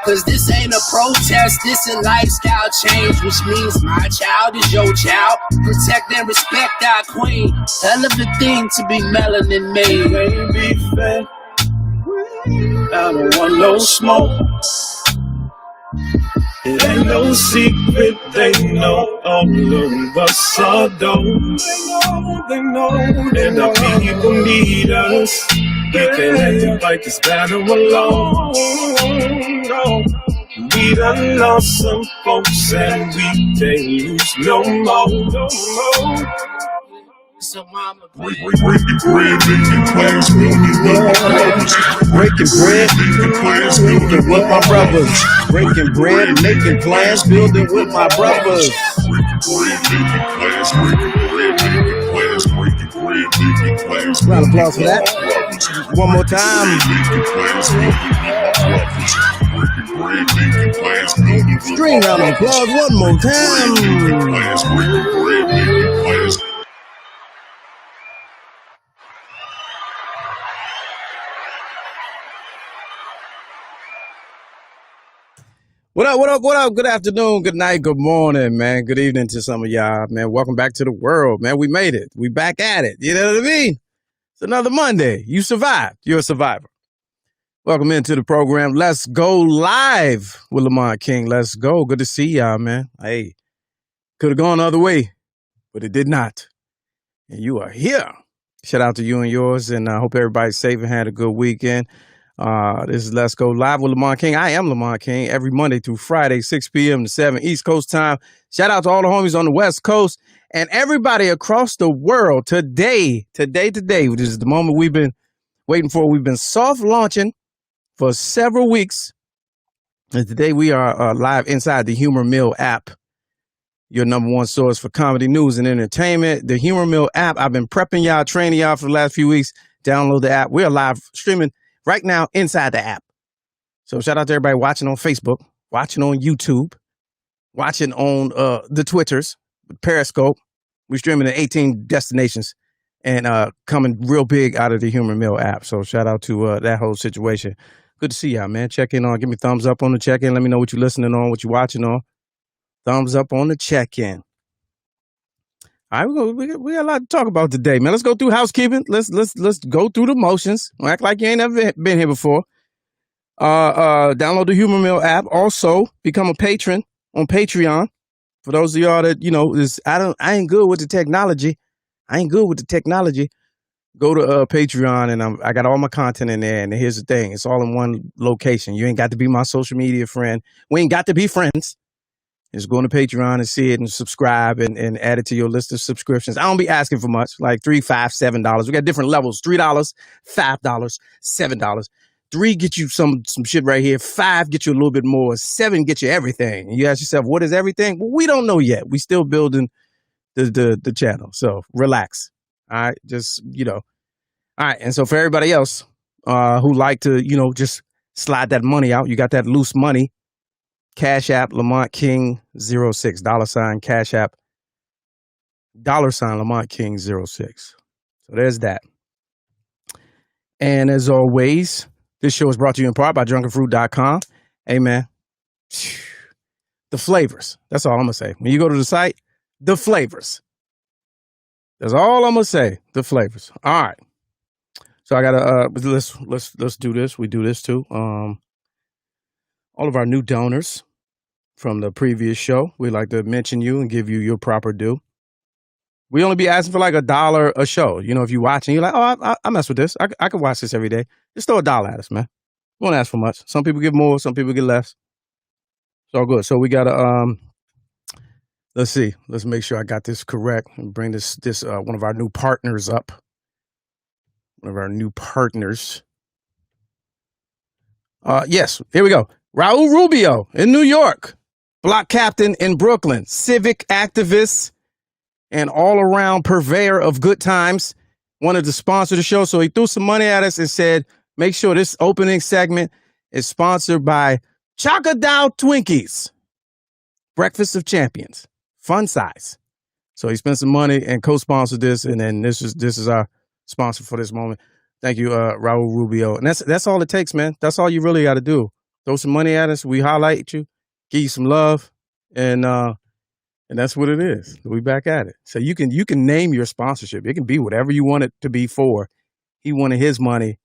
Cause this ain't a protest, this a lifestyle change, which means my child is your child. Protect and respect our queen. Hell of a thing to be melanin made. Baby fed, I don't want no smoke. It ain't no secret, they know all of us are dope. They know, and our people need us. We can't act like this battle alone. No. We done lost some folks and we can't lose no more. So mama, breaking bread, making plans, building with my brothers. Breaking bread, making plans, building with my brothers. Breaking bread, making plans, building with my brothers. Breaking bread, making plans, breaking bread, making plans, breaking bread, making plans. Round of applause for that. One more time. Making plans, building with my brothers. Breaking bread, making plans, building with my brothers. String round of applause one more time. Making plans, breaking bread, making plans. What up, what up, what up? Good afternoon, good night, good morning, man. Good evening to some of y'all, man. Welcome back to the world, man. We made it. We back at it. You know what I mean? It's another Monday. You survived. You're a survivor. Welcome into the program. Let's go live with Lamont King. Let's go. Good to see y'all, man. Hey, could have gone the other way, but it did not. And you are here. Shout out to you and yours, and I hope everybody's safe and had a good weekend. This is Let's Go Live with Lamont King. I am Lamont King every Monday through Friday, 6 p.m. to 7 East Coast time. Shout out to all the homies on the West Coast and everybody across the world. Today, which is the moment we've been waiting for. We've been soft launching for several weeks. And today we are live inside the Humor Mill app, your number one source for comedy news and entertainment. The Humor Mill app, I've been prepping y'all, training y'all for the last few weeks. Download the app. We are live streaming right now inside the app. So shout out to everybody watching on Facebook, watching on YouTube, watching on the Twitters, Periscope. We're streaming to 18 destinations and coming real big out of the Humor Mill app. So shout out to that whole situation. Good to see y'all, man. Check in on, give me thumbs up on the check-in. Let me know what you're listening on, what you're watching on. Thumbs up on the check-in. All right, we got a lot to talk about today, man. Let's go through housekeeping. Let's go through the motions. Act like you ain't never been here before. Download the Humor Mill app. Also, become a patron on Patreon. For those of y'all that I ain't good with the technology. Go to Patreon, and I got all my content in there. And here's the thing: it's all in one location. You ain't got to be my social media friend. We ain't got to be friends. Just go to Patreon and see it and subscribe and add it to your list of subscriptions. I don't be asking for much, like $3, $5, $7. We got different levels: $3, $5, $7. 3 get you some shit right here. 5 get you a little bit more. 7 get you everything. And you ask yourself, what is everything? Well, we don't know yet. We still building the channel. So relax. All right. Just, All right. And so for everybody else who like to, just slide that money out, you got that loose money. Cash App, Lamont King 06, $ Cash App, $ Lamont King 06. So there's that. And as always, this show is brought to you in part by drunkenfruit.com. Hey, man, the flavors. That's all I'm going to say. When you go to the site, the flavors. That's all I'm going to say. The flavors. All right. So I got to, let's do this. We do this too. All of our new donors from the previous show, we like to mention you and give you your proper due. We only be asking for like $1 a show. If you're watching, you're like, oh, I mess with this. I can watch this every day. Just throw $1 at us, man. We won't ask for much. Some people get more, some people get less. It's all good. So we got to, let's see. Let's make sure I got this correct and bring this one of our new partners up. One of our new partners. Yes, here we go. Raul Rubio in New York, block captain in Brooklyn, civic activist, and all-around purveyor of good times, wanted to sponsor the show. So he threw some money at us and said, make sure this opening segment is sponsored by Chocodow Twinkies, Breakfast of Champions, fun size. So he spent some money and co-sponsored this, and then this is our sponsor for this moment. Thank you, Raul Rubio. And that's all it takes, man. That's all you really got to do. throw some money at us. We highlight you, give you some love, and that's what it is. We back at it. So you can name your sponsorship. It can be whatever you want it to be for. He wanted his money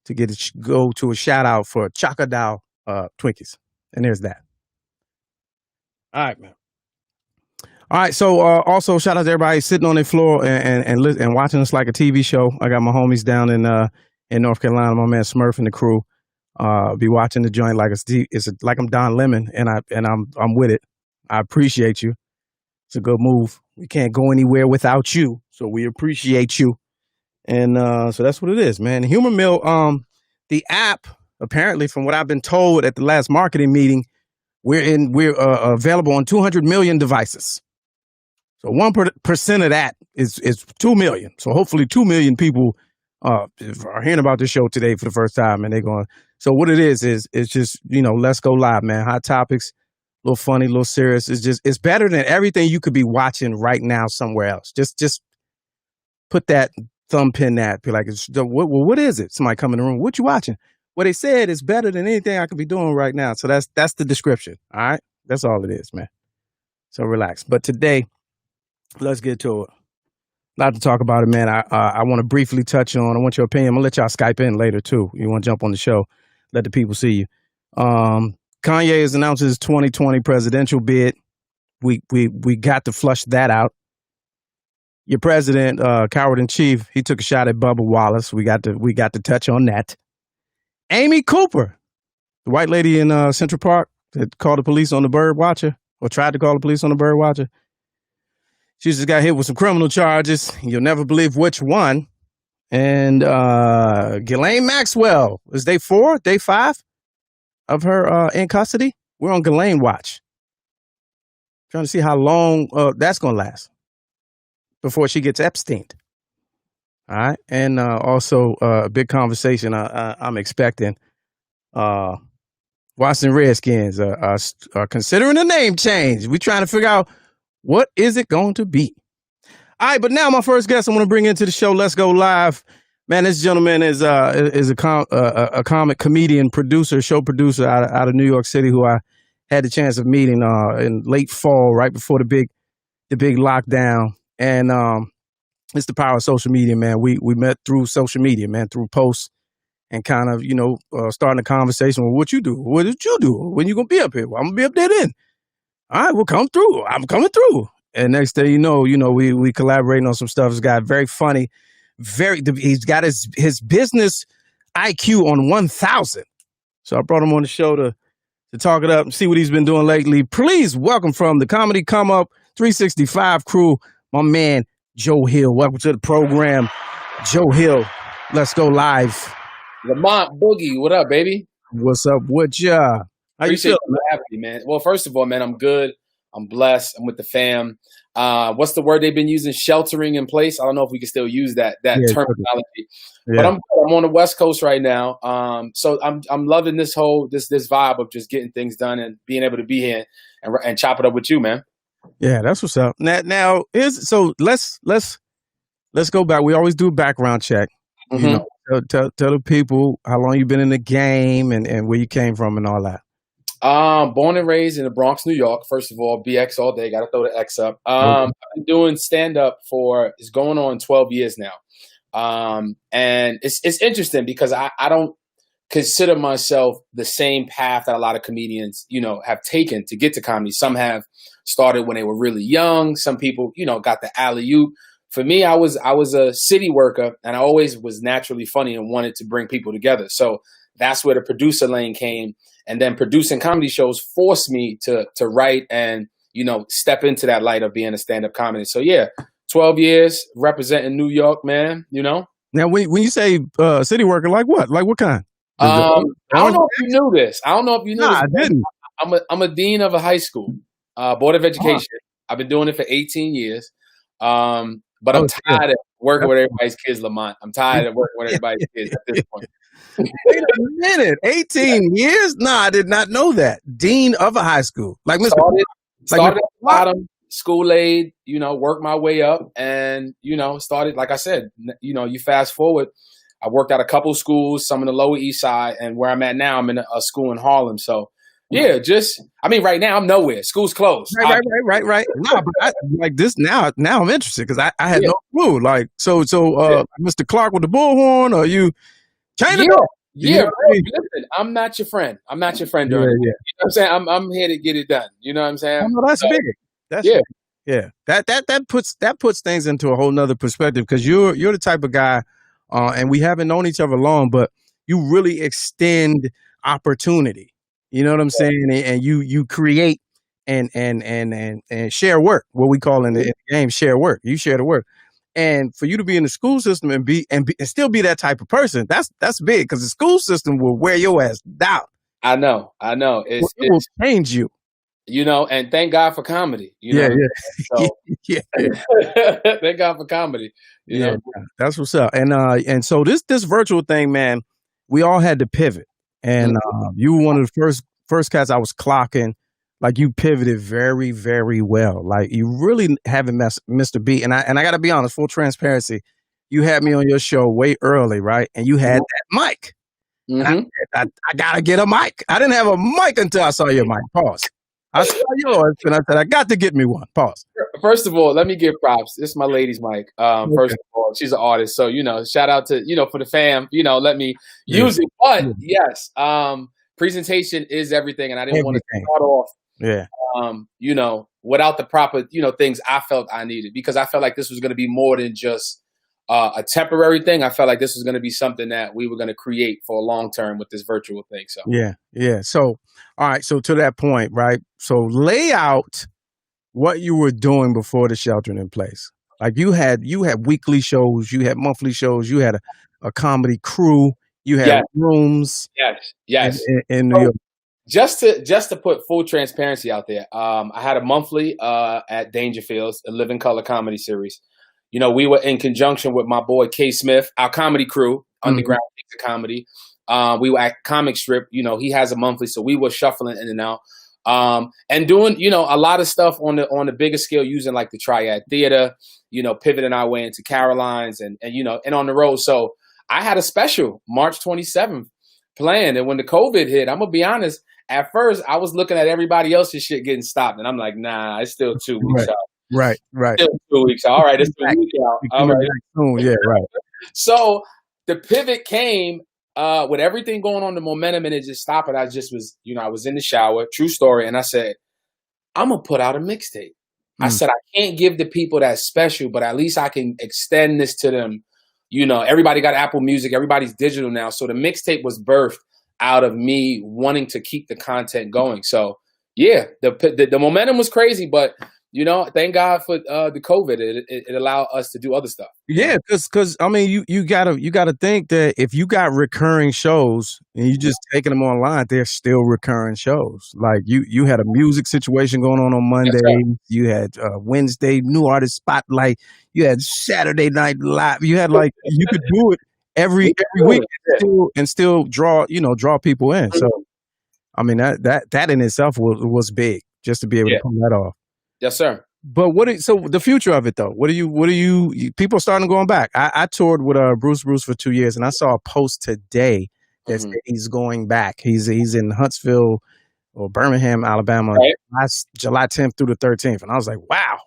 to go to a shout out for Chocodile Twinkies, and there's that. All right, man. All right, so also shout out to everybody sitting on their floor and watching us like a TV show. I got my homies down in North Carolina, my man Smurf and the crew. Be watching the joint like like I'm Don Lemon, and I'm with it. I appreciate you. It's a good move. We can't go anywhere without you, so we appreciate you. And so that's what it is, man. Humor Mill, the app, apparently, from what I've been told at the last marketing meeting, we're available on 200 million devices. So 1% of that is 2 million. So hopefully 2 million people are hearing about this show today for the first time, and they're going. So what it is it's just, let's go live, man. Hot topics, a little funny, a little serious. It's better than everything you could be watching right now somewhere else. Just put that thumb pin that. Be like, what is it? Somebody come in the room. What you watching? What they said is better than anything I could be doing right now. So that's the description. All right, that's all it is, man. So relax. But today, let's get to it. A lot to talk about it, man. I want to briefly touch on. I want your opinion. I'm gonna let y'all Skype in later too. You want to jump on the show? Let the people see you. Kanye has announced his 2020 presidential bid. We got to flush that out. Your president, coward in chief, he took a shot at Bubba Wallace. We got to touch on that. Amy Cooper, the white lady in Central Park that called the police on the bird watcher, or tried to call the police on the bird watcher. She just got hit with some criminal charges. You'll never believe which one. And Ghislaine Maxwell, is day 4, day 5 of her in custody? We're on Ghislaine-Watch. Trying to see how long that's going to last before she gets Epsteined. All right. And also a big conversation I'm expecting. Washington Redskins are considering a name change. We're trying to figure out what is it going to be. All right, but now my first guest I want to bring into the show. Let's go live, man. This gentleman is a comic comedian, producer, show producer out of New York City, who I had the chance of meeting in late fall, right before the big lockdown. And it's the power of social media, man. We met through social media, man, through posts, and kind of starting a conversation. Well, what you do? What did you do? When you gonna be up here? Well, I'm gonna be up there then. All right, we'll come through. I'm coming through. And next thing you know, we collaborating on some stuff. This guy, very funny, he's got his business IQ on 1,000. So I brought him on the show to talk it up and see what he's been doing lately. Please welcome from the Comedy Come Up 365 crew, my man, Joe Hill. Welcome to the program, Joe Hill. Let's go live. Lamont Boogie, what up, baby? What's up with ya? How you feeling? Happy, man. Well, first of all, man, I'm good. I'm blessed. I'm with the fam. What's the word they've been using? Sheltering in place. I don't know if we can still use that terminology. Yeah. But I'm on the West Coast right now. So I'm loving this whole this vibe of just getting things done and being able to be here and chop it up with you, man. Yeah, that's what's up. Now let's go back. We always do a background check. Mm-hmm. Tell the people how long you've been in the game and where you came from and all that. Born and raised in the Bronx, New York. First of all, BX all day. Got to throw the X up. I've been doing stand up it's going on 12 years now. And it's interesting because I don't consider myself the same path that a lot of comedians, have taken to get to comedy. Some have started when they were really young. Some people, got the alley-oop. For me, I was a city worker, and I always was naturally funny and wanted to bring people together. So that's where the producer lane came. And then producing comedy shows forced me to write and, step into that light of being a stand-up comedy. So, 12 years representing New York, man, Now, when you say city worker, like what? Like what kind? I don't know if you knew this. I didn't. I'm a dean of a high school, Board of Education. I've been doing it for 18 years. But I'm tired of working with everybody's kids, Lamont. I'm tired of working with everybody's kids at this point. Wait a minute. 18 years? No, I did not know that. Dean of a high school. Like Mr. Started at the bottom, school aid, worked my way up and, started, like I said, you fast forward. I worked at a couple schools, some in the Lower East Side, and where I'm at now, I'm in a school in Harlem. So, yeah, right now I'm nowhere. School's closed. Right. No, but like this now I'm interested because I had no clue. Like, so Mr. Clark with the bullhorn, or you changing it up? Yeah, bro, listen, I'm not your friend. I'm not your friend during it. You know what I'm saying? I'm here to get it done. You know what I'm saying? Oh, no, that's big. That's big. Yeah. That puts things into a whole nother perspective because you're the type of guy, and we haven't known each other long, but you really extend opportunity. You know what I'm saying? And you create and share work. What we call in the game share work. You share the work. And for you to be in the school system and still be that type of person, that's big because the school system will wear your ass down. I know. It will change you. You know, and thank God for comedy. You know? So, thank God for comedy. You know? That's what's up. And so this virtual thing, man, we all had to pivot. And you were one of the first cats I was clocking. Like you pivoted very, very well. Like you really haven't missed a beat. And I got to be honest, full transparency, you had me on your show way early, right? And you had that mic. And I got to get a mic. I didn't have a mic until I saw your mic. Pause. I saw yours and I said, I got to get me one. Pause. First of all, let me give props. This is my lady's mic. First of all, she's an artist. So, shout out to, for the fam, let me use it. But yes, presentation is everything. And I didn't want to start off. Without the proper, things I felt I needed, because I felt like this was going to be more than just a temporary thing. I felt like this was going to be something that we were going to create for a long term with this virtual thing. So yeah. So all right. So to that point, right? So lay out what you were doing before the sheltering in place. Like you had weekly shows, you had monthly shows, you had a comedy crew, you had rooms. Yes. In New York. Just to put full transparency out there, I had a monthly at Dangerfields, a Living Color comedy series. We were in conjunction with my boy K Smith, our comedy crew, Underground Comedy. We were at Comic Strip. He has a monthly, so we were shuffling in and out, and doing a lot of stuff on the bigger scale, using like the Triad Theater, pivoting our way into Caroline's and on the road. So I had a special March 27th planned, and when the COVID hit, I'm gonna be honest. At first, I was looking at everybody else's shit getting stopped, and I'm like, nah, it's still 2 weeks out. Right. Still 2 weeks out. All right, it's 2 weeks out. All right. Yeah, right. So the pivot came with everything going on, the momentum, and it just stopped. And I just was, I was in the shower, true story, and I said, I'm going to put out a mixtape. I said, I can't give the people that special, but at least I can extend this to them. Everybody got Apple Music. Everybody's digital now. So the mixtape was birthed out of me wanting to keep the content going. So yeah, the momentum was crazy, but thank God for the COVID. It allowed us to do other stuff. Yeah, because I mean, you gotta think that if you got recurring shows and you just taking them online, they're still recurring shows. Like you had a music situation going on Monday. Yes, you had Wednesday new artist spotlight. You had Saturday Night Live. You had you could do it every week and still draw people in. So I mean that in itself was big just to be able to pull that off. Yes, sir. But so the future of it though? What do you people starting going back? I toured with Bruce for 2 years, and I saw a post today that said he's going back. He's in Huntsville or Birmingham, Alabama, July 10th through the 13th, and I was like, wow,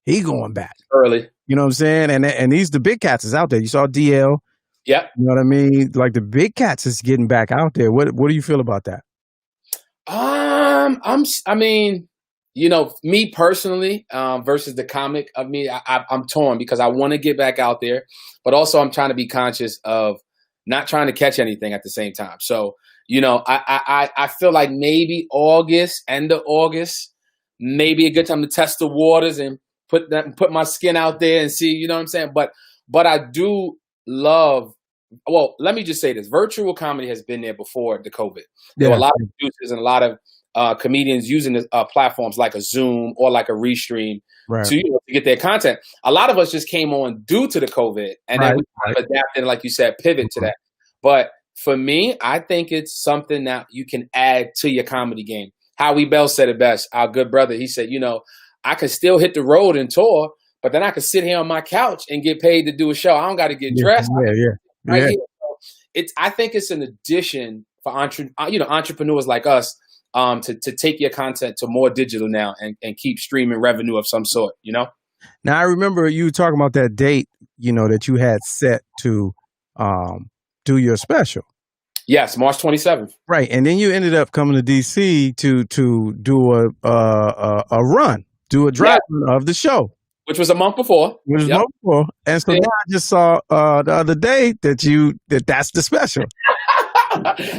he going back early. You know what I'm saying? And these the big cats is out there. You saw DL. Yep. You know what I mean? Like the big cats is getting back out there. What do you feel about that? Me personally, versus the comic of me, I'm torn because I want to get back out there, but also I'm trying to be conscious of not trying to catch anything at the same time. So, I feel like maybe end of August, maybe a good time to test the waters and put my skin out there and see, you know what I'm saying? But I do love, well, let me just say this. Virtual comedy has been there before the COVID. There were a lot of producers and a lot of comedians using platforms like a Zoom or like a Restream to get their content. A lot of us just came on due to the COVID, and then we kind of adapted, like you said, pivot to that. But for me, I think it's something that you can add to your comedy game. Howie Bell said it best, our good brother. He said, I can still hit the road and tour, but then I can sit here on my couch and get paid to do a show. I don't got to get dressed. right Yeah. here. So I think it's an addition for entrepreneurs like us to take your content to more digital now and keep streaming revenue of some sort, Now, I remember you talking about that date, that you had set to do your special. Yes, March 27th. Right. And then you ended up coming to DC to do a run, do a drive of the show. Which was a month before. Which was a month before. And so now I just saw the other day that's the special.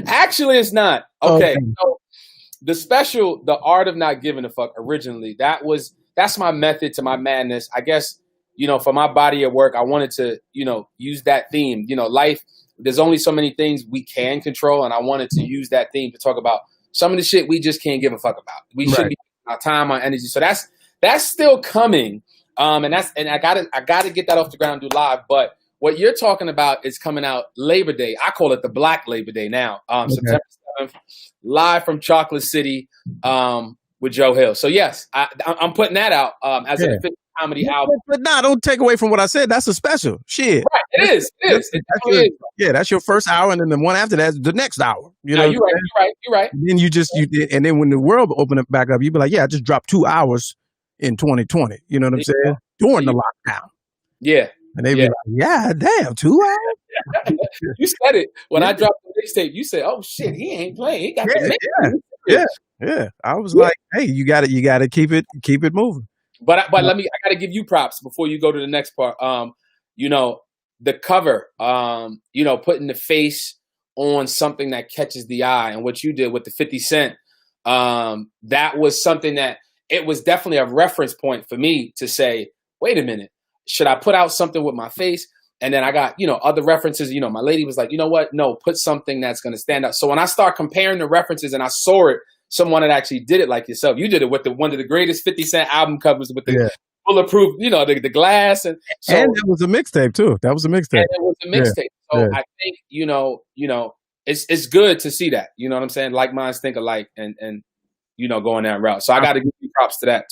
Actually, it's not. Okay. So the special, The Art of Not Giving a Fuck, originally, that's my method to my madness. I guess, for my body of work, I wanted to, use that theme. Life, there's only so many things we can control, and I wanted to use that theme to talk about some of the shit we just can't give a fuck about. We should be our time, our energy. So that's still coming. And I gotta get that off the ground and do live. But what you're talking about is coming out Labor Day. I call it the Black Labor Day now. September 7th, live from Chocolate City with Joe Hill. So yes, I'm putting that out as an official comedy album. But don't take away from what I said. That's a special. Shit. Right, it is. Yeah, that's your first hour, and then the one after that is the next hour. You're right. And then and then when the world opened up back up, you'd be like, I just dropped 2 hours in 2020. You know what I'm saying? During the lockdown. Yeah. And they'd be like, damn, 2 hours? You said it. When I dropped the mixtape, you said, oh shit, he ain't playing. He got the mixtape. Yeah. I was like, hey, you gotta keep it moving. But I gotta give you props before you go to the next part. The cover, putting the face on something that catches the eye, and what you did with the 50 Cent, that was something that it was definitely a reference point for me to say, wait a minute, should I put out something with my face? And then I got, other references, my lady was like, you know what? No, put something that's going to stand out. So when I start comparing the references and I saw it, someone that actually did it like yourself, you did it with one of the greatest 50 Cent album covers with the bulletproof, the glass. And it was a mixtape too. That was a mixtape. And it was a mixtape. So I think, it's good to see that, you know what I'm saying? Like minds think alike and going that route. So I got to give you props to that.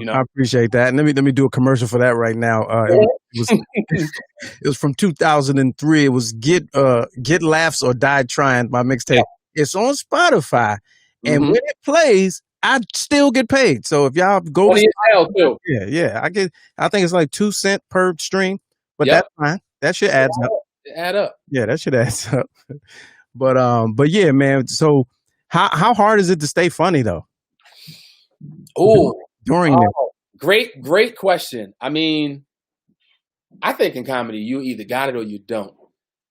I appreciate that. And let me do a commercial for that right now. It was from 2003. It was Get Laughs or Die Trying, my mixtape. Yeah. It's on Spotify, and when it plays, I still get paid. So if y'all go, I think it's like 2 cents per stream, but that's fine. That shit adds up. Add up. Yeah, that shit adds up. But yeah, man. So how hard is it to stay funny though? Oh, during this? Great question. I mean, I think in comedy you either got it or you don't,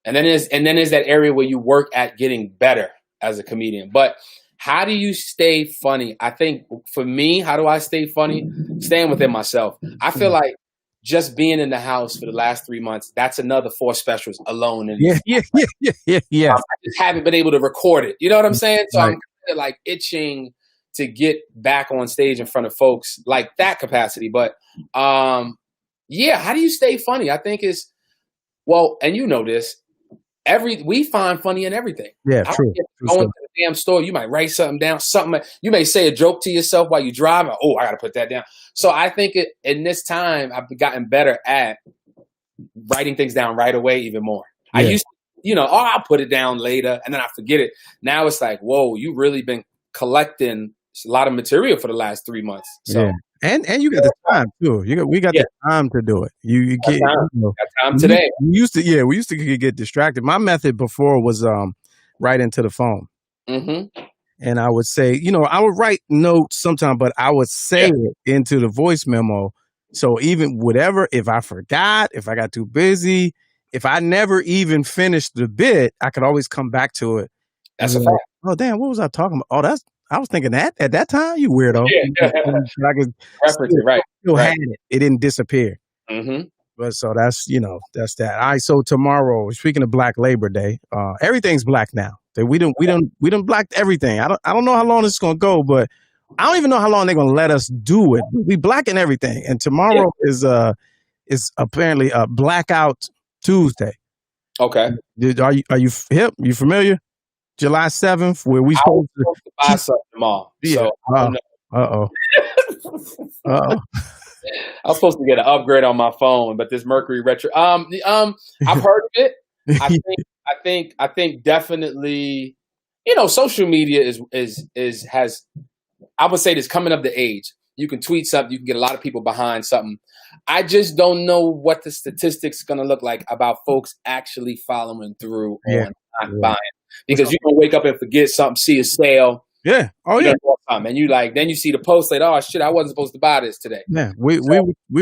and then there's that area where you work at getting better as a comedian. But how do you stay funny? I think for me, how do I stay funny? Staying within myself. I feel like just being in the house for the last 3 months, that's another 4 specials alone. And yeah. I just haven't been able to record it. You know what I'm saying? So I'm kind of like itching to get back on stage in front of folks like that capacity. But how do you stay funny? I think and you know this, we find funny in everything. Yeah, true. Going to the damn store, you might write something down, you may say a joke to yourself while you drive. Oh, I got to put that down. So I think in this time, I've gotten better at writing things down right away even more. Yeah. I used to, I'll put it down later and then I forget it. Now it's like, whoa, you've really been collecting a lot of material for the last 3 months. So. Yeah. And you got the time too. We got the time to do it. You get got time today. We used to get distracted. My method before was write into the phone. Mm-hmm. And I would say, I would write notes sometimes, but I would say it into the voice memo. So even whatever, if I forgot, if I got too busy, if I never even finished the bit, I could always come back to it. That's a fact. Oh damn, what was I talking about? Oh, I was thinking that at that time, you weirdo. Yeah. I could reference it, right? Still had it. It didn't disappear. Mm-hmm. But so that's that. All right. So tomorrow, speaking of Black Labor Day, everything's black now. We done blacked everything. I don't know how long this is gonna go, but I don't even know how long they're gonna let us do it. We blacking everything, and tomorrow is apparently a Blackout Tuesday. Okay. Are you hip? You familiar? July 7th, where we supposed to buy something tomorrow. Yeah. So, Uh-oh. I was supposed to get an upgrade on my phone, but this Mercury Retro. I've heard of it. I think definitely, you know, social media has, I would say, this coming of the age. You can tweet something, you can get a lot of people behind something. I just don't know what the statistics going to look like about folks actually following through on not buying, because you can wake up and forget something, see a sale. Yeah. Oh yeah. And you then you see the post like, oh shit, I wasn't supposed to buy this today. Yeah. We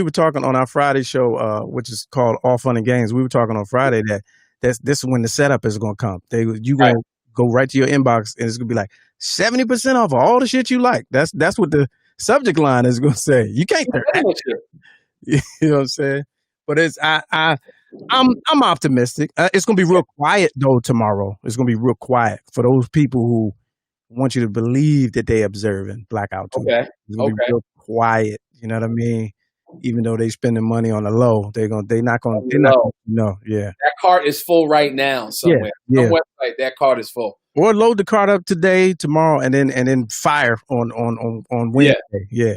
were talking on our Friday show, which is called All Fun and Games. We were talking on Friday that this is when the setup is going to come. You going to go right to your inbox and it's going to be like 70% off all the shit you like. That's what the subject line is going to say. You can't turn that shit. You know what I'm saying? But I'm optimistic. It's going to be real quiet though tomorrow. It's going to be real quiet for those people who want you to believe that they observing Blackout Tuesday. Okay. It's gonna be real quiet. You know what I mean? Even though they spending money on the low, they're not gonna no. Yeah. That cart is full right now somewhere. Yeah. Some website, that cart is full. Or load the cart up today, tomorrow, and then fire on Wednesday. Yeah.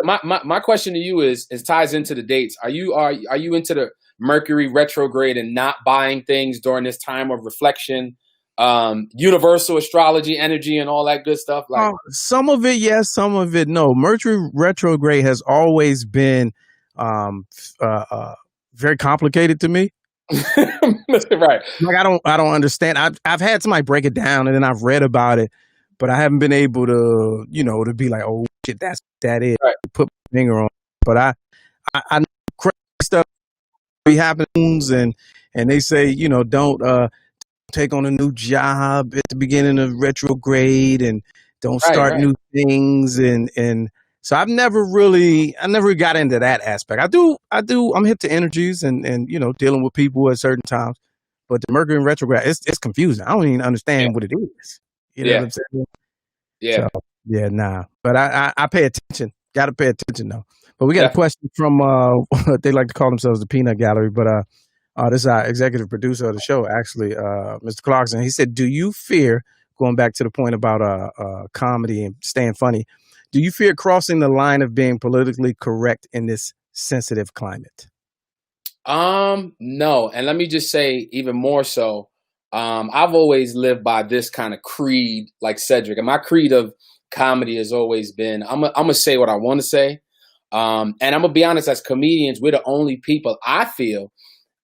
My question to you is ties into the dates. Are you into the Mercury retrograde and not buying things during this time of reflection? Universal astrology energy and all that good stuff, like some of it yes, some of it no. Mercury retrograde has always been very complicated to me. Right. Like I don't understand. I've had somebody break it down and then I've read about it, but I haven't been able to, to be like, oh shit, that is right. Put my finger on. But I know crazy stuff happens and they say, don't take on a new job at the beginning of retrograde and don't start new things and so I'm never got into that aspect. I'm hip to energies and dealing with people at certain times, but the Mercury in retrograde it's confusing. I don't even understand what it is. You know what I'm saying? Yeah. So, yeah, nah. But I pay attention. Got to pay attention though. But we got a question from they like to call themselves the Peanut Gallery, but this is our executive producer of the show, actually, Mr. Clarkson. He said, do you fear, going back to the point about comedy and staying funny, do you fear crossing the line of being politically correct in this sensitive climate? No. And let me just say even more so, I've always lived by this kind of creed like Cedric. And my creed of comedy has always been, I'm going to say what I want to say. And I'm going to be honest, as comedians, we're the only people I feel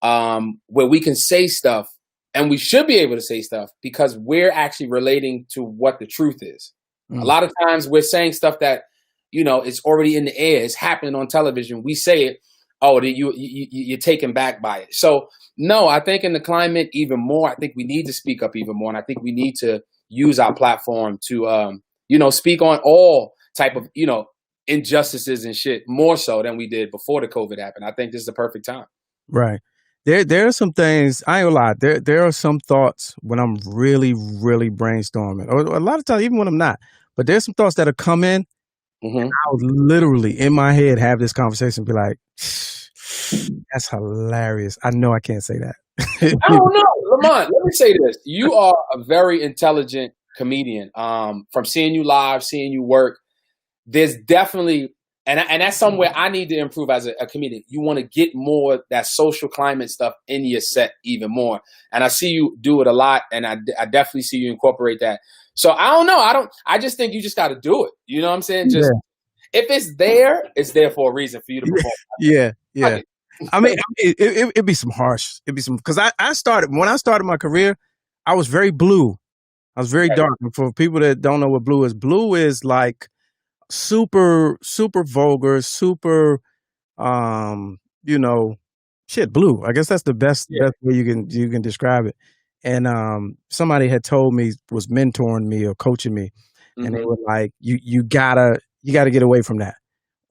where we can say stuff, and we should be able to say stuff because we're actually relating to what the truth is. A lot of times we're saying stuff that, it's already in the air. It's happening on television. We say it. Oh, you're taken back by it. So no, I think in the climate even more, I think we need to speak up even more. And I think we need to use our platform to, speak on all type of, injustices and shit more so than we did before the COVID happened. I think this is the perfect time. Right. There are some things, I ain't gonna lie, there are some thoughts when I'm really, really brainstorming, or a lot of times even when I'm not, but there's some thoughts that'll come in, and I'll literally in my head have this conversation and be like, that's hilarious. I know I can't say that. I don't know. Lamont, let me say this. You are a very intelligent comedian. From seeing you live, seeing you work, there's definitely... And that's somewhere I need to improve as a comedian. You want to get more that social climate stuff in your set even more. And I see you do it a lot, and I definitely see you incorporate that. So I don't know. I just think you just got to do it. You know what I'm saying? Just if it's there for a reason for you to perform. Yeah. I mean, it'd be some harsh. It'd be some, because when I started my career, I was very blue. I was very dark. And for people that don't know what blue is like super, super vulgar, super, blue. I guess that's the best way you can describe it. And somebody had told me, was mentoring me or coaching me, and they were like, you gotta get away from that,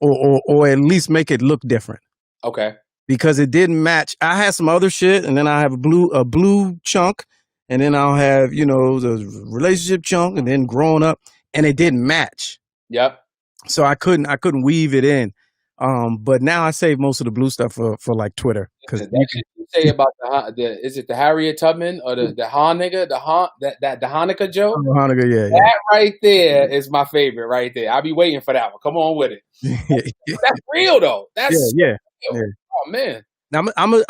or at least make it look different. Okay. Because it didn't match. I had some other shit, and then I have a blue chunk, and then I'll have the relationship chunk, and then growing up, and it didn't match. Yep. So I couldn't weave it in. But now I save most of the blue stuff for like Twitter. Because you say about is it the Harriet Tubman or the Hanukkah, the Hanukkah joke? Hanukkah, yeah. That right there is my favorite right there. I'll be waiting for that one. Come on with it. That's real though. That's yeah. Oh man. Now I'm gonna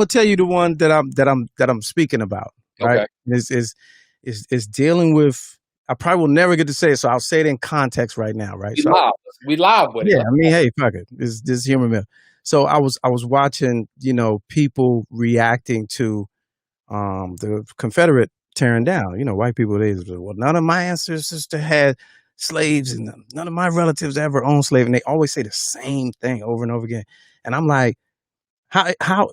tell you the one that I'm speaking about. Right? Okay. Is dealing with. I probably will never get to say it, so I'll say it in context right now. Right? We So live. We live with yeah, it. I mean, hey, fuck it. This humor mill. So I was watching, people reacting to the Confederate tearing down. White people, they say, well, none of my ancestors had slaves, and none of my relatives ever owned slaves, and they always say the same thing over and over again. And I'm like, how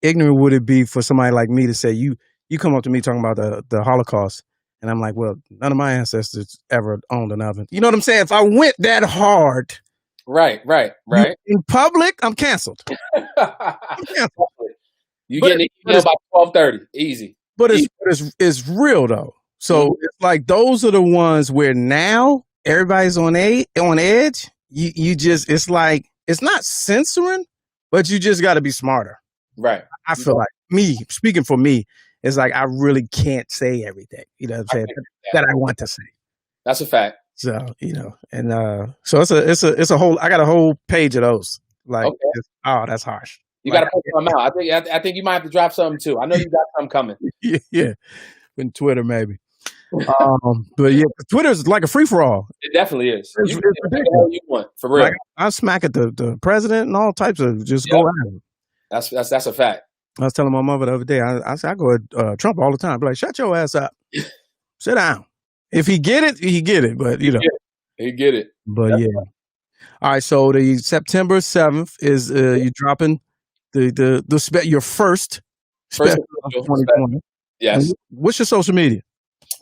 ignorant would it be for somebody like me to say you come up to me talking about the Holocaust, and I'm like, well, none of my ancestors ever owned an oven. You know what I'm saying? If I went that hard, Right. in public, I'm canceled. You get an email by 12:30. Easy. But it's real though. So it's like those are the ones where now everybody's on edge. You just, it's like, it's not censoring, but you just got to be smarter. Right. I feel like speaking for me, it's like I really can't say everything. You know what I'm saying? That I want to say. That's a fact. So and so it's a whole. I got a whole page of those. Like, oh, that's harsh. You got to put them out. I think you might have to drop something too. I know you got something coming. Yeah, in Twitter maybe. But yeah, Twitter is like a free for all. It definitely is. It's ridiculous. You want for real? Like, I smack at the president and all types of just go at him. That's a fact. I was telling my mother the other day. I said I go at Trump all the time. Be like, shut your ass up. Sit down. If he get it, he get it. But he get it. But yeah. All right. So the September 7th is you dropping your first special of 2020. Yes. What's your social media?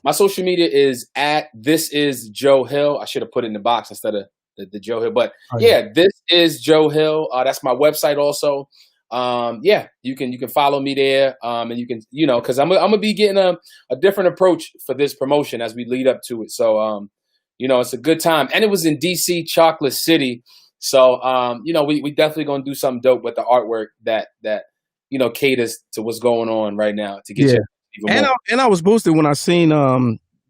My social media is at This Is Joe Hill. I should have put it in the box instead of the Joe Hill. But This Is Joe Hill. That's my website also. You can follow me there. And you can, because I'm gonna be getting a different approach for this promotion as we lead up to it. So it's a good time. And it was in DC, Chocolate City. So we definitely gonna do something dope with the artwork that caters to what's going on right now to get you. And I was boosted when I seen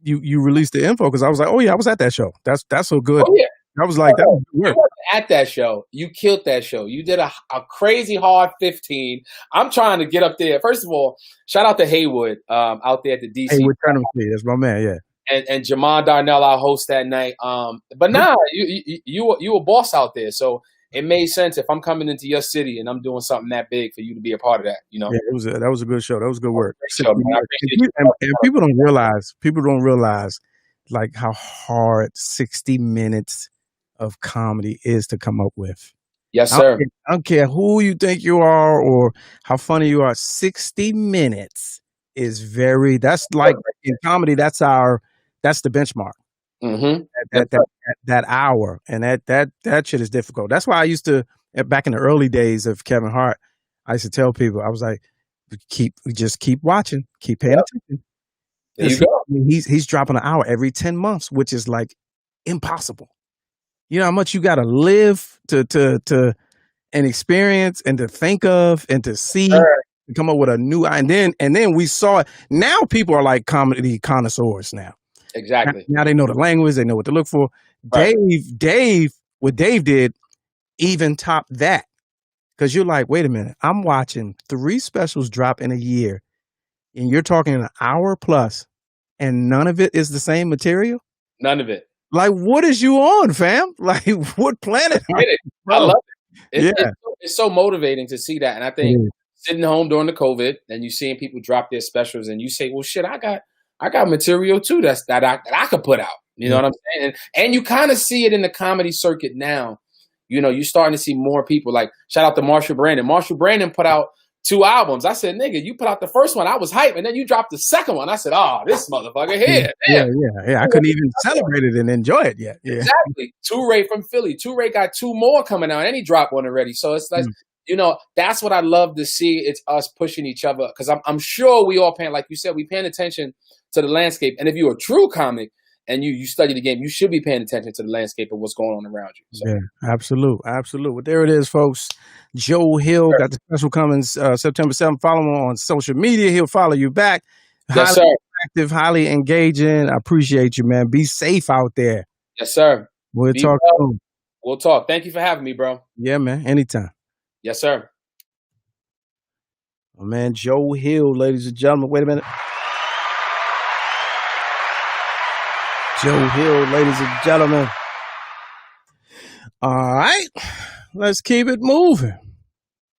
you released the info, because I was like, oh yeah, I was at that show. That's so good. Oh yeah. I was like, that was good work. At that show, you killed that show. You did a crazy hard 15. I'm trying to get up there. First of all, shout out to Haywood out there at the DC. Haywood Tournament. That's my man, yeah. And Jamon Darnell, our host that night. But you a boss out there, so it made sense if I'm coming into your city and I'm doing something that big for you to be a part of that. Yeah, that was a good show. That was good work. Show, and people don't realize like how hard 60 minutes of comedy is to come up with. Yes, sir. I don't care who you think you are or how funny you are. 60 minutes is that's like in comedy, that's the benchmark. Mm-hmm. That hour, and that shit is difficult. That's why I used to, back in the early days of Kevin Hart, I used to tell people, I was like, just keep watching, keep paying attention. There you go. He's dropping an hour every 10 months, which is like impossible. You know how much you got to live to and experience and to think of and to see and come up with a new, and then we saw it. Now people are like comedy connoisseurs now. Exactly. Now they know the language, they know what to look for. Right. What Dave did even top that. Because you're like, wait a minute, I'm watching 3 specials drop in a year, and you're talking an hour plus, and none of it is the same material? None of it. Like, what is you on, fam? Like, what planet? I love it. It's so motivating to see that. And I think sitting home during the COVID and you seeing people drop their specials and you say, well, shit, I got material too that I could put out. You know what I'm saying? And you kind of see it in the comedy circuit now. You're starting to see more people, like, shout out to Marshall Brandon. Marshall Brandon put out 2 albums. I said, nigga, you put out the first one, I was hyped, and then you dropped the second one. I said, oh, this motherfucker here. Yeah. I couldn't even celebrate it and enjoy it yet. Yeah. Exactly. Two-Ray from Philly. Two-Ray got 2 more coming out, and he dropped one already. So it's like, that's what I love to see. It's us pushing each other, because I'm sure we all paying, like you said, we paying attention to the landscape. And if you're a true comic and you study the game, you should be paying attention to the landscape of what's going on around you. So. Yeah, absolute. Well, there it is, folks. Joe Hill got the special coming September 7th. Follow him on social media. He'll follow you back. Yes, highly active, highly engaging. I appreciate you, man. Be safe out there. Yes, sir. We'll talk soon. We'll talk. Thank you for having me, bro. Yeah, man. Anytime. Yes, sir. My man Joe Hill, ladies and gentlemen. Wait a minute. Joe Hill, ladies and gentlemen. All right, let's keep it moving.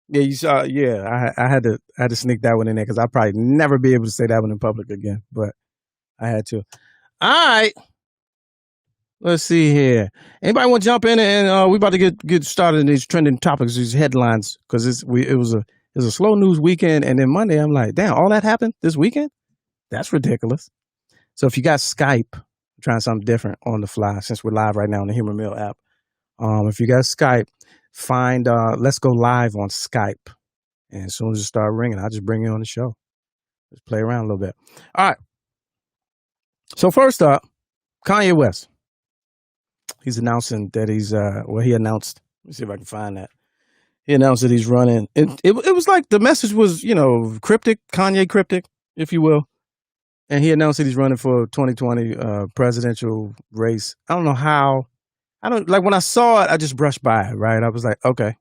Yeah, you saw. Yeah, I had to sneak that one in there because I'll probably never be able to say that one in public again, but I had to. All right, let's see here. Anybody want to jump in and we about to get started in these trending topics, these headlines, because it was a slow news weekend, and then Monday I'm like, damn, all that happened this weekend? That's ridiculous. So if you got Skype, trying something different on the fly since we're live right now on the Humor Mill app. If you got Skype, find Let's Go Live on Skype. And as soon as it start ringing, I'll just bring you on the show. Just play around a little bit. All right. So first up, Kanye West. He's announcing that he announced, let me see if I can find that. He announced that he's running. It was like the message was, cryptic, Kanye cryptic, if you will. And he announced that he's running for 2020 presidential race. I don't know how. When I saw it, I just brushed by it, right? I was like, okay.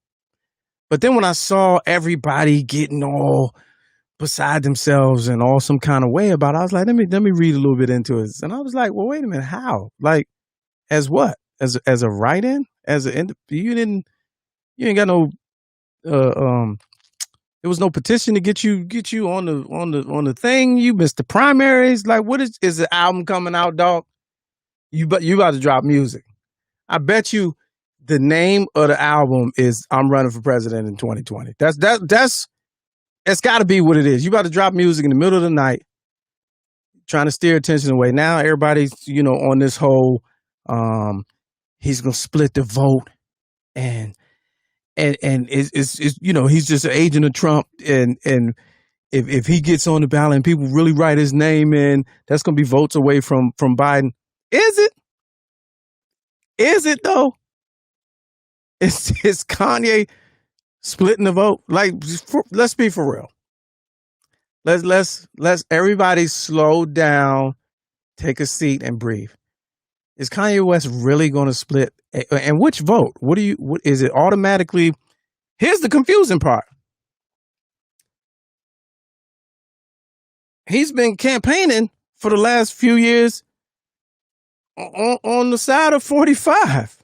But then when I saw everybody getting all beside themselves and all some kind of way about it, I was like, let me read a little bit into it. And I was like, well, wait a minute, how? Like, as what? As a write-in? You ain't got no there was no petition to get you on the thing. You missed the primaries. Like, what is the album coming out, dog? You about to drop music. I bet you the name of the album is I'm Running for President in 2020. That's got to be what it is. You about to drop music in the middle of the night, trying to steer attention away. Now everybody's on this whole he's gonna split the vote and it's he's just an agent of Trump, and if he gets on the ballot and people really write his name in, that's gonna be votes away from Biden. Is it though? Is Kanye splitting the vote? Like, let's be for real. Let's everybody slow down, take a seat, and breathe. Is Kanye West really going to split? And which vote? What is it automatically? Here's the confusing part. He's been campaigning for the last few years on the side of 45.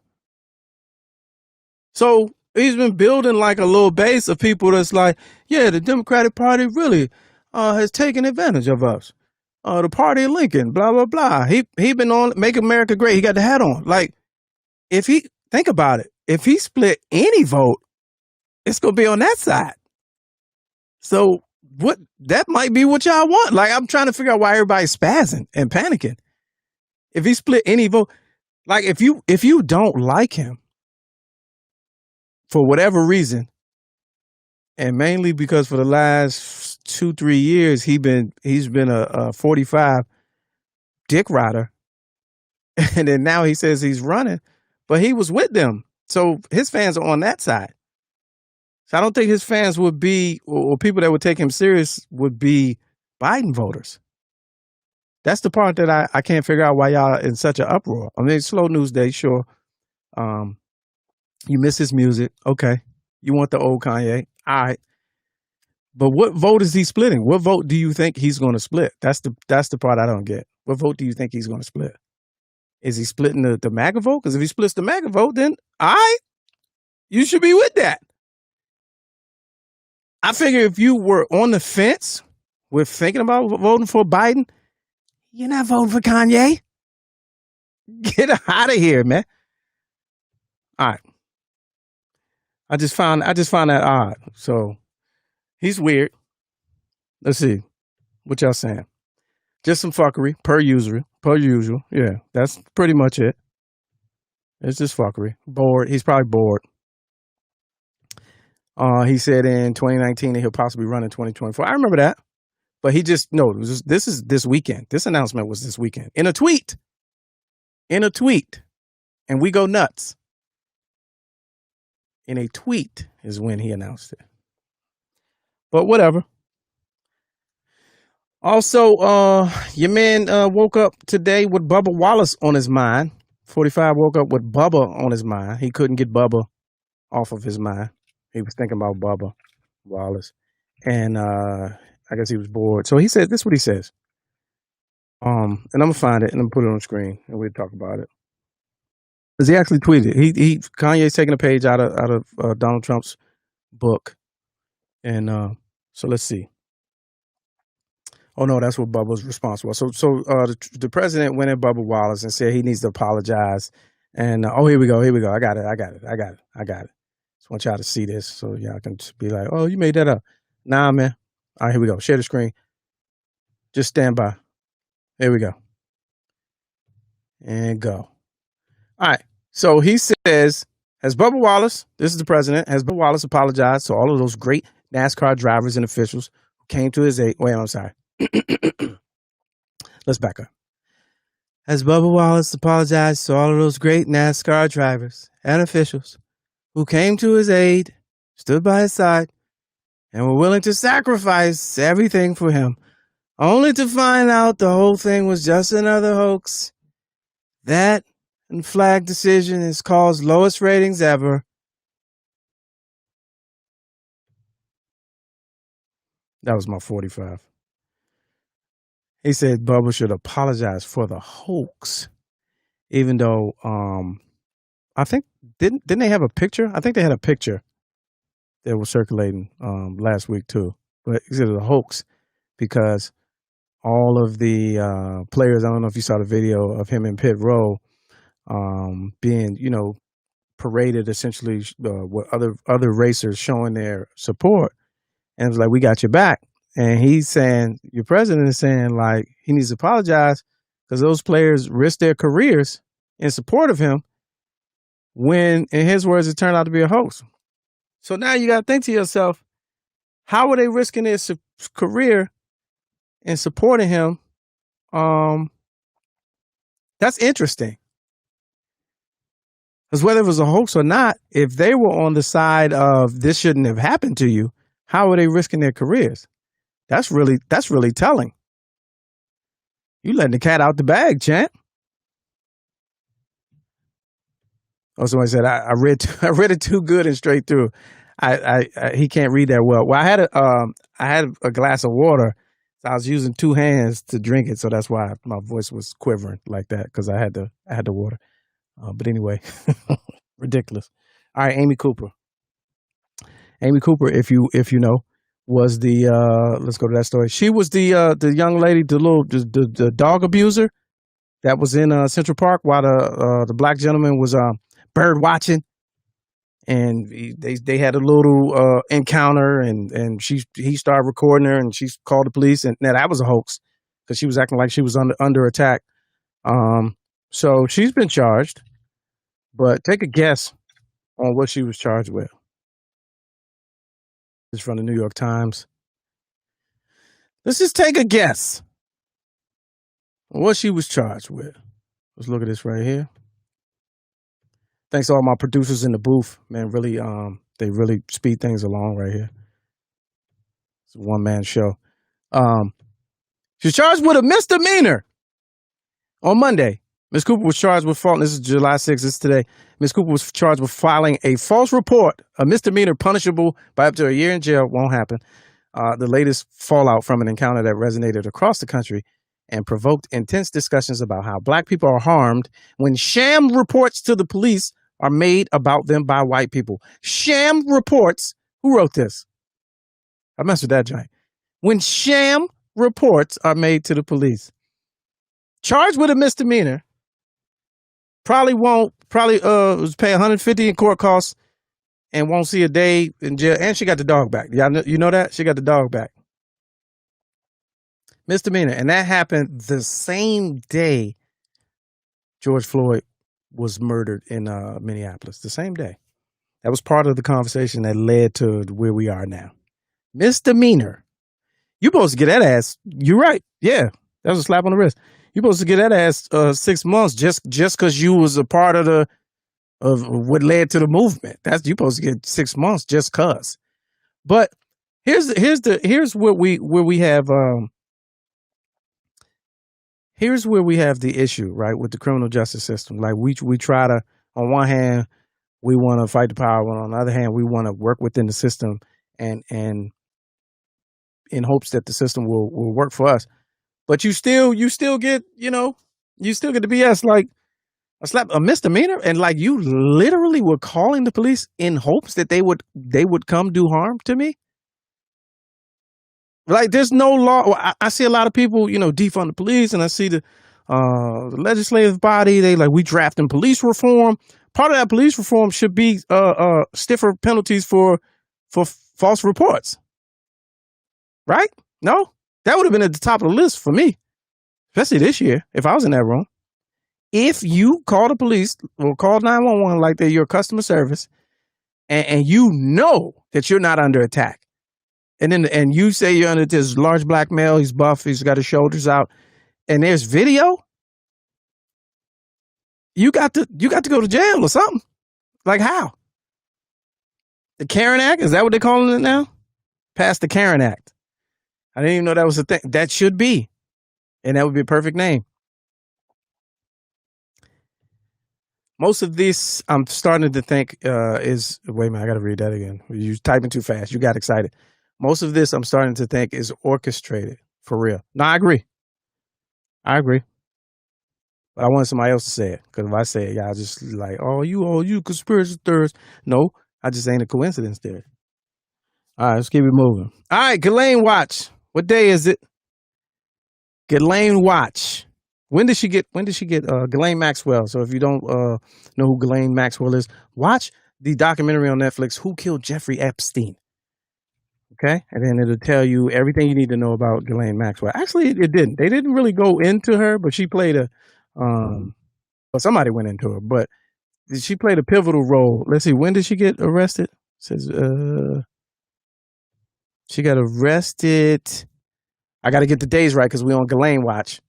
So he's been building like a little base of people that's like, yeah, the Democratic Party really has taken advantage of us. The party of Lincoln, blah, blah, blah. He been on Make America Great. He got the hat on. Like, think about it. If he split any vote, it's going to be on that side. So that might be what y'all want. Like, I'm trying to figure out why everybody's spazzing and panicking. If he split any vote, like if you don't like him for whatever reason, and mainly because for the last 2-3 years he's been a 45 dick rider, and then now he says he's running, but he was with them, so his fans are on that side. So I don't think his fans would be, or people that would take him serious would be Biden voters. That's the part that I can't figure out why y'all in such an uproar. I mean, slow news day, sure. You miss his music, okay. You want the old Kanye, all right. But what vote is he splitting? What vote do you think he's going to split? That's the part I don't get. What vote do you think he's going to split? Is he splitting the MAGA vote? Because if he splits the MAGA vote, then all right, you should be with that. I figure if you were on the fence with thinking about voting for Biden, you're not voting for Kanye. Get out of here, man. All right. I just found that odd. So he's weird. Let's see. What y'all saying? Just some fuckery, per usual. Yeah, that's pretty much it. It's just fuckery. Bored. He's probably bored. He said in 2019 that he'll possibly run in 2024. I remember that. But he this is this weekend. This announcement was this weekend. In a tweet. And we go nuts. In a tweet is when he announced it. But whatever. Also, your man woke up today with Bubba Wallace on his mind. 45 woke up with Bubba on his mind. He couldn't get Bubba off of his mind. He was thinking about Bubba Wallace, and I guess he was bored. So he said, "This is what he says." And I'm gonna find it and I'm gonna put it on the screen and we'll talk about it. Because he actually tweeted, Kanye's taking a page out of Donald Trump's book, and so let's see. Oh no, that's what Bubba's response was. So the president went at Bubba Wallace and said he needs to apologize. And here we go. I got it. Just want y'all to see this so y'all can be like, oh, you made that up. Nah, man. All right, here we go. Share the screen. Just stand by. Here we go. And go. All right. So he says, has Bubba Wallace, this is the president, has Bubba Wallace apologized to all of those great NASCAR drivers and officials who came to his aid? Wait, I'm sorry. Let's back up. Has Bubba Wallace apologized to all of those great NASCAR drivers and officials who came to his aid, stood by his side, and were willing to sacrifice everything for him, only to find out the whole thing was just another hoax? That and flag decision has caused lowest ratings ever. That was my 45. He said Bubba should apologize for the hoax, even though I think didn't they have a picture? I think they had a picture that was circulating last week too. But he said it was a hoax because all of the players, I don't know if you saw the video of him in pit row, being, paraded essentially with other racers showing their support. And it was like, we got your back. And he's saying, your president is saying, like, he needs to apologize because those players risked their careers in support of him when, in his words, it turned out to be a hoax. So now you got to think to yourself, how are they risking their career in supporting him? That's interesting. Because whether it was a hoax or not, if they were on the side of this shouldn't have happened to you, how are they risking their careers? That's really telling. You letting the cat out the bag, champ. Oh, somebody said I read it too good and straight through. He can't read that well. Well, I had a glass of water. So I was using two hands to drink it, so that's why my voice was quivering like that because I had the water. But anyway, ridiculous. All right, Amy Cooper. Amy Cooper, if you know, was the let's go to that story. She was the young lady, the dog abuser that was in Central Park while the black gentleman was bird watching, and they had a little encounter, and he started recording her, and she called the police, and now that was a hoax because she was acting like she was under attack. So she's been charged, but take a guess on what she was charged with. This is from the New York Times. Let's just take a guess on what she was charged with. Let's look at this right here. Thanks to all my producers in the booth, man. Really, they really speed things along right here. It's a one-man show. She's charged with a misdemeanor on Monday. Ms. Cooper was charged with this is July 6th, this is today. Ms. Cooper was charged with filing a false report, a misdemeanor punishable by up to a year in jail. Won't happen. The latest fallout from an encounter that resonated across the country and provoked intense discussions about how black people are harmed when sham reports to the police are made about them by white people. Sham reports. Who wrote this? I messed with that giant. When sham reports are made to the police. Charged with a misdemeanor. Probably was pay $150 in court costs and won't see a day in jail. And she got the dog back. You know that? She got the dog back. Misdemeanor. And that happened the same day George Floyd was murdered in Minneapolis. The same day. That was part of the conversation that led to where we are now. Misdemeanor. You supposed to get that ass. You're right. Yeah. That was a slap on the wrist. You're supposed to get that ass 6 months just because you was a part of what led to the movement. You're supposed to get 6 months just cause. But here's where we have the issue, right, with the criminal justice system. Like we try to, on one hand, we want to fight the power. When on the other hand, we want to work within the system and in hopes that the system will work for us. But you still get, you still get the BS like a misdemeanor, and like you literally were calling the police in hopes that they would come do harm to me. Like there's no law. I see a lot of people, defund the police, and I see the legislative body. They like we drafting police reform. Part of that police reform should be stiffer penalties for false reports. Right? No, that would have been at the top of the list for me, especially this year if I was in that room. If you call the police or call 911 like they're your customer service, and you know that you're not under attack, and you say you're under this large black male, he's buff, he's got his shoulders out, and there's video, you got to go to jail or something. Like how? The Karen Act, is that what they're calling it now? Pass the Karen Act. I didn't even know that was a thing. That should be, and that would be a perfect name. Most of this, I'm starting to think is, wait a minute, I got to read that again. You're typing too fast. You got excited. Most of this, I'm starting to think is orchestrated for real. No, I agree. But I wanted somebody else to say it, because if I say it, y'all just like, oh, you conspiracy theorists. No, I just ain't a coincidence there. All right, let's keep it moving. All right, Ghislaine-Watch. What day is it? Ghislaine-Watch. When did she get Ghislaine Maxwell? So if you don't know who Ghislaine Maxwell is, watch the documentary on Netflix, Who Killed Jeffrey Epstein? Okay? And then it'll tell you everything you need to know about Ghislaine Maxwell. Actually, it didn't. They didn't really go into her, but she played well, somebody went into her, but she played a pivotal role. Let's see, when did she get arrested? It says, she got arrested. I got to get the days right because we're on Ghislaine-Watch.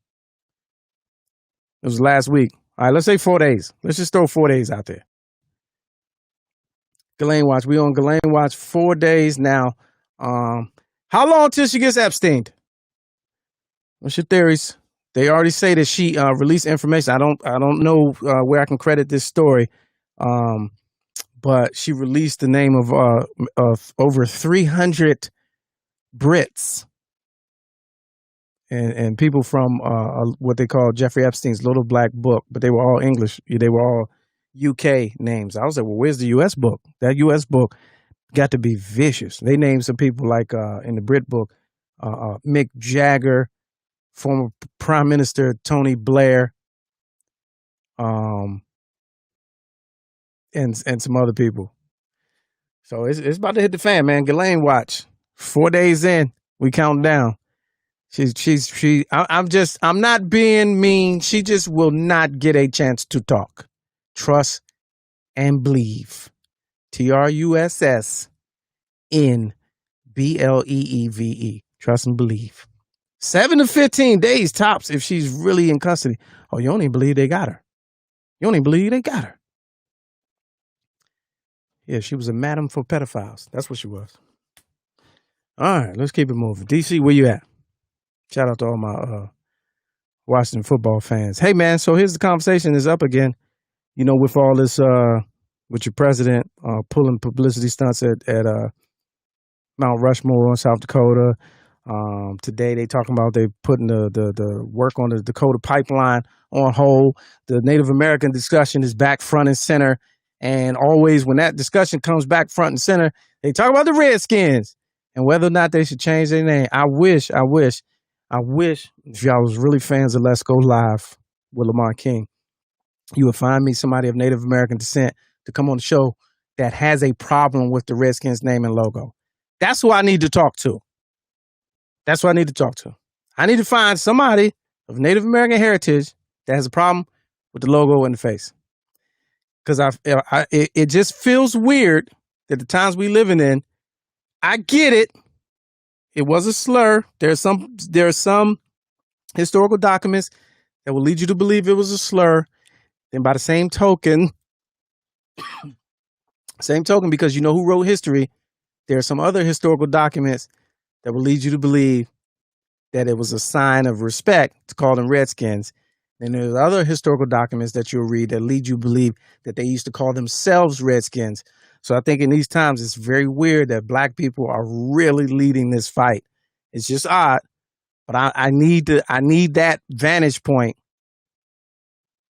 It was last week. All right, let's say 4 days. Let's just throw 4 days out there. Ghislaine-Watch. We on Ghislaine-Watch 4 days now. How long till she gets Epsteined? What's your theories? They already say that she released information. I don't know where I can credit this story, but she released the name of over 300 Brits and people from what they call Jeffrey Epstein's Little Black Book, but they were all English. They were all UK names. I was like, well, where's the US book? That US book got to be vicious. They named some people like in the Brit book, Mick Jagger, former Prime Minister Tony Blair, and some other people. So it's about to hit the fan, man. Ghislaine-Watch. 4 days in, we count down. I'm not being mean. She just will not get a chance to talk. Trust and believe. TRUSSNBLEEVE. Trust and believe. 7 to 15 days tops if she's really in custody. Oh, you don't even believe they got her. Yeah, she was a madam for pedophiles. That's what she was. All right, let's keep it moving. DC, where you at? Shout out to all my Washington football fans. Hey, man, so here's the conversation is up again. With all this, with your president pulling publicity stunts at Mount Rushmore in South Dakota. Today they talking about they putting the work on the Dakota pipeline on hold. The Native American discussion is back front and center. And always when that discussion comes back front and center, they talk about the Redskins and whether or not they should change their name. I wish if y'all was really fans of Let's Go Live with Lamont King, you would find me somebody of Native American descent to come on the show that has a problem with the Redskins name and logo. That's who I need to talk to. I need to find somebody of Native American heritage that has a problem with the logo and the face. Because it just feels weird that the times we living in, I get it. It was a slur. There are some historical documents that will lead you to believe it was a slur. Then by the same token, because you know who wrote history, there are some other historical documents that will lead you to believe that it was a sign of respect to call them Redskins. And there's other historical documents that you'll read that lead you to believe that they used to call themselves Redskins. So I think in these times, it's very weird that black people are really leading this fight. It's just odd, but I need that vantage point,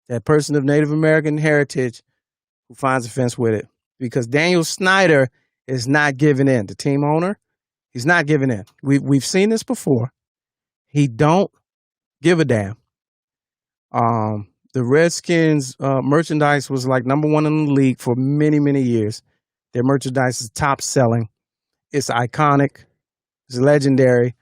that person of Native American heritage who finds offense with it, because Daniel Snyder is not giving in. The team owner, he's not giving in. We've seen this before. He don't give a damn. The Redskins merchandise was like number one in the league for many, many years. Their merchandise is top selling. It's iconic. It's legendary.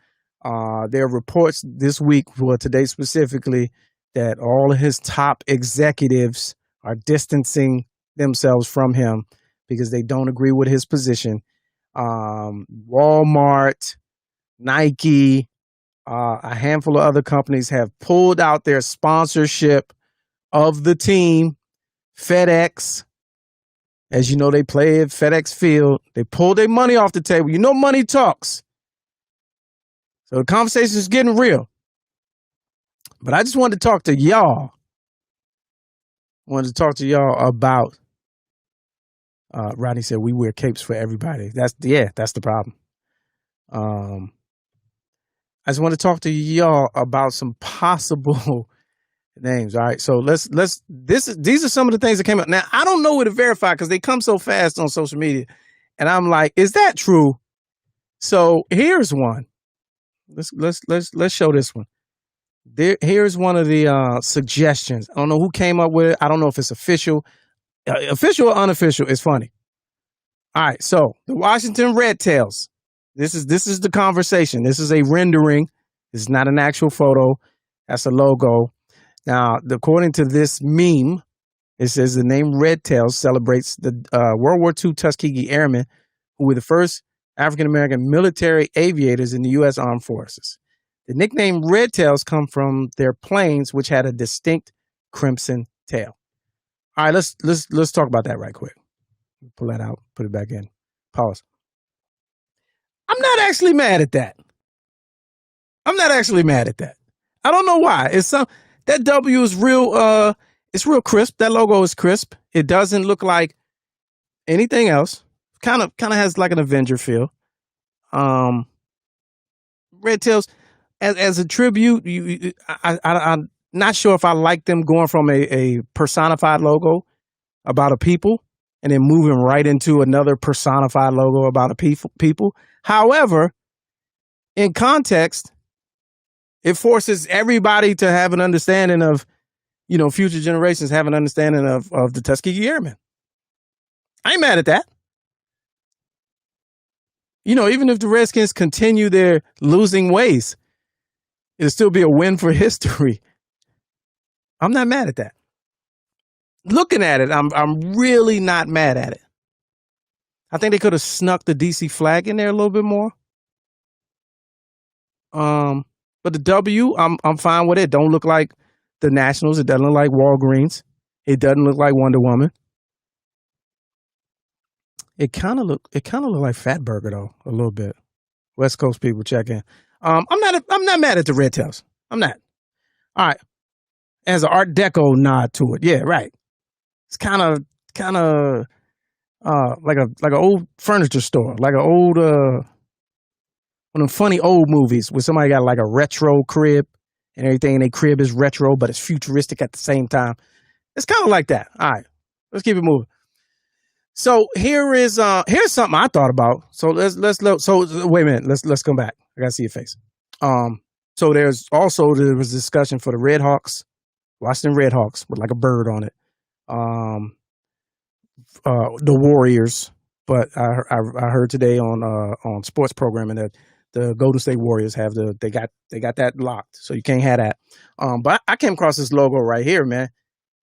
There are reports this week, for today specifically, that all of his top executives are distancing themselves from him because they don't agree with his position. Walmart, Nike, a handful of other companies have pulled out their sponsorship of the team. FedEx, as you know, they play at FedEx Field. They pulled their money off the table. You know, money talks. So the conversation is getting real. But I just wanted to talk to y'all. About, Rodney said, we wear capes for everybody. That's the problem. I just want to talk to y'all about some possible names. All right. So these are some of the things that came up. Now, I don't know where to verify because they come so fast on social media. And I'm like, is that true? So here's one. Let's show this one. Here's one of the suggestions. I don't know who came up with it. I don't know if it's official. Official or unofficial. It's funny. All right. So the Wasington Red Tails. This is the conversation. This is a rendering. This is not an actual photo. That's a logo. Now, according to this meme, it says the name Red Tails celebrates the World War II Tuskegee Airmen, who were the first African-American military aviators in the U.S. Armed Forces. The nickname Red Tails come from their planes, which had a distinct crimson tail. All right, let's talk about that right quick. Pull that out, put it back in. Pause. I'm not actually mad at that. I don't know why. That W is real. It's real crisp. That logo is crisp. It doesn't look like anything else. Kind of has like an Avenger feel. Red Tails, as a tribute, I'm not sure if I like them going from a personified logo about a people and then moving right into another personified logo about a people. However, in context, it forces everybody to have an understanding of, future generations have an understanding of the Tuskegee Airmen. I ain't mad at that. Even if the Redskins continue their losing ways, it'll still be a win for history. I'm not mad at that. Looking at it, I'm really not mad at it. I think they could have snuck the DC flag in there a little bit more. But the W, I'm fine with it. Don't look like the Nationals. It doesn't look like Walgreens. It doesn't look like Wonder Woman. It kind of look like Fatburger though, a little bit. West Coast people check in. I'm not mad at the Red Tails. I'm not. All right. It has an Art Deco nod to it. Yeah, right. It's kind of like an old furniture store, like an old one of them funny old movies where somebody got like a retro crib and everything, and their crib is retro, but it's futuristic at the same time. It's kind of like that. All right, let's keep it moving. So here's something I thought about. So let's look. So wait a minute. Let's come back. I gotta see your face. So there was discussion for the Redhawks, Washington Redhawks with like a bird on it. The Warriors, but I heard today on sports programming that the Golden State Warriors they got that locked, so you can't have that. But I came across this logo right here, man,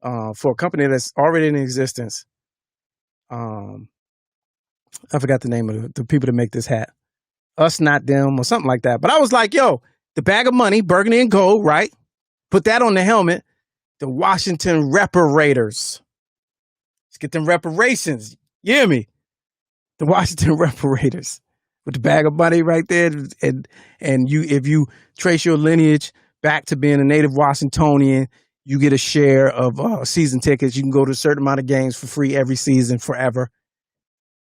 for a company that's already in existence. I forgot the name of the people that make this hat. Us Not Them or something like that. But I was like, yo, the bag of money, burgundy and gold, right? Put that on the helmet. The Washington Reparators. Let's get them reparations. You hear me? The Washington Reparators. With the bag of money right there. And if you trace your lineage back to being a native Washingtonian, You get a share of season tickets. You can go to a certain amount of games for free every season forever.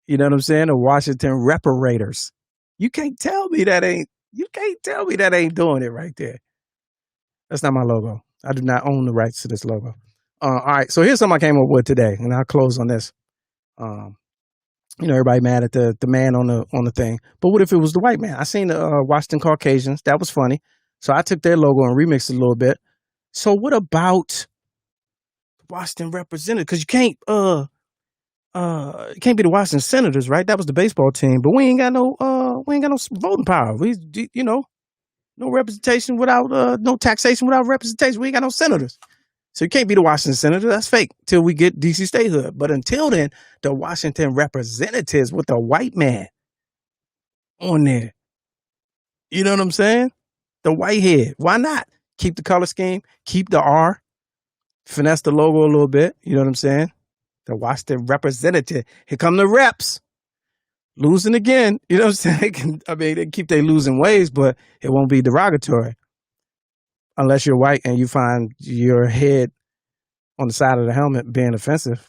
You know what I'm saying? The Washington Reparators. You can't tell me that ain't doing it right there. That's not my logo. I do not own the rights to this logo. All right, so here's something I came up with today, and I'll close on this. Everybody mad at the man on the thing, but what if it was the white man? I seen the Washington Caucasians. That was funny. So I took their logo and remixed it a little bit. So what about Washington Representative? Because you can't be the Washington Senators, right? That was the baseball team, but we ain't got no voting power. No representation without no taxation without representation. We ain't got no senators. So you can't be the Washington Senator. That's fake till we get DC statehood. But until then, the Washington Representatives with the white man on there. You know what I'm saying? The white head. Why not? Keep the color scheme. Keep the R. Finesse the logo a little bit. You know what I'm saying? The Washington Representative. Here come the reps. Losing again. You know what I'm saying? They can keep their losing ways, but it won't be derogatory. Unless you're white and you find your head on the side of the helmet being offensive.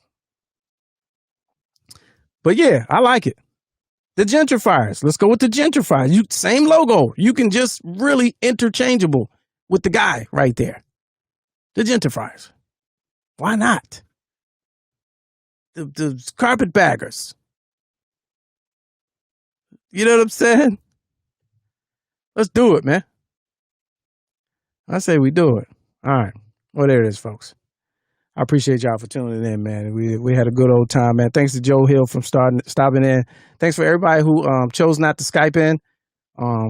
But yeah, I like it. The gentrifiers. Let's go with the gentrifiers. Same logo. You can just really interchangeable with the guy right there. The gentrifiers. Why not? The carpetbaggers. You know what I'm saying? Let's do it, man. I say we do it. All right. Well, there it is, folks. I appreciate y'all for tuning in, man. We had a good old time, man. Thanks to Joe Hill from stopping in. Thanks for everybody who chose not to Skype in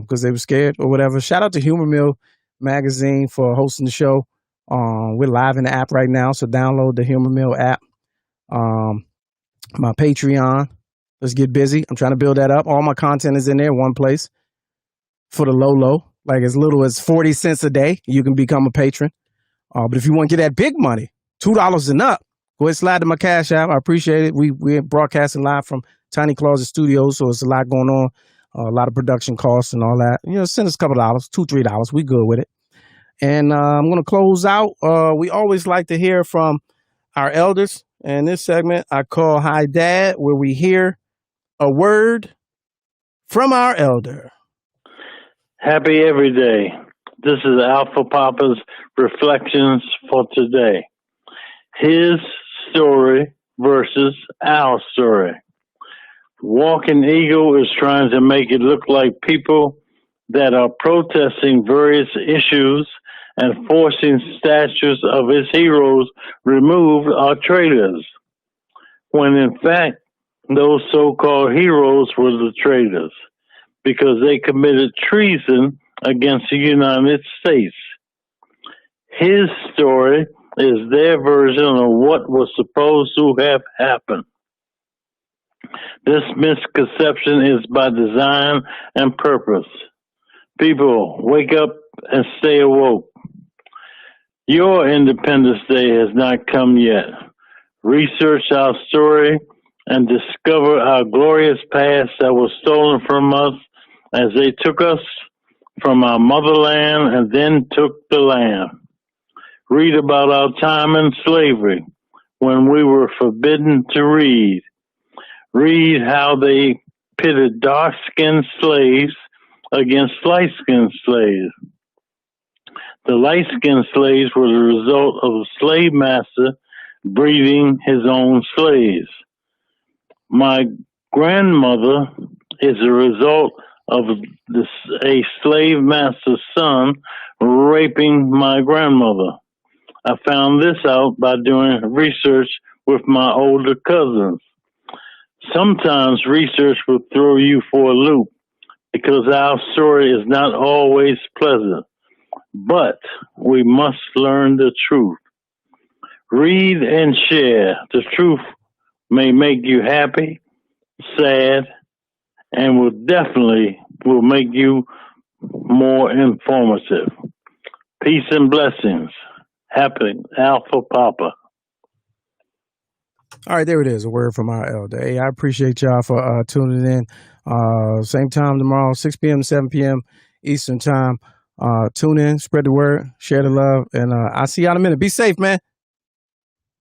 because they were scared or whatever. Shout out to Humor Mill Magazine for hosting the show. We're live in the app right now, so download the Humor Mill app. My Patreon. Let's get busy. I'm trying to build that up. All my content is in there, one place for the low. Like as little as 40 cents a day, you can become a patron. But if you want to get that big money, $2 and up, go ahead and slide to my Cash App. I appreciate it. We're broadcasting live from Tiny Closet Studios, so it's a lot going on, a lot of production costs and all that. Send us a couple of dollars, $2, $3. We good with it. And I'm going to close out. We always like to hear from our elders. And this segment I call Hi Dad, where we hear a word from our elder. Happy every day. This is Alpha Papa's reflections for today. His story versus our story. Walking Eagle is trying to make it look like people that are protesting various issues and forcing statues of his heroes removed are traitors, when in fact those so-called heroes were the traitors, because they committed treason against the United States. His story is their version of what was supposed to have happened. This misconception is by design and purpose. People, wake up and stay awoke. Your Independence Day has not come yet. Research our story and discover our glorious past that was stolen from us as they took us from our motherland and then took the land. Read about our time in slavery when we were forbidden to read. Read how they pitted dark-skinned slaves against light-skinned slaves. The light-skinned slaves were the result of a slave master breeding his own slaves. My grandmother is a result of a slave master's son raping my grandmother. I found this out by doing research with my older cousins. Sometimes research will throw you for a loop because our story is not always pleasant, but we must learn the truth. Read and share. The truth may make you happy, sad, and will make you more informative. Peace and blessings. Happy Alpha Papa. All right, there it is, a word from our elder. Hey, I appreciate y'all for tuning in. Same time tomorrow, 6 p.m. to 7 p.m. Eastern time. Tune in, spread the word, share the love, and I'll see y'all in a minute. Be safe, man.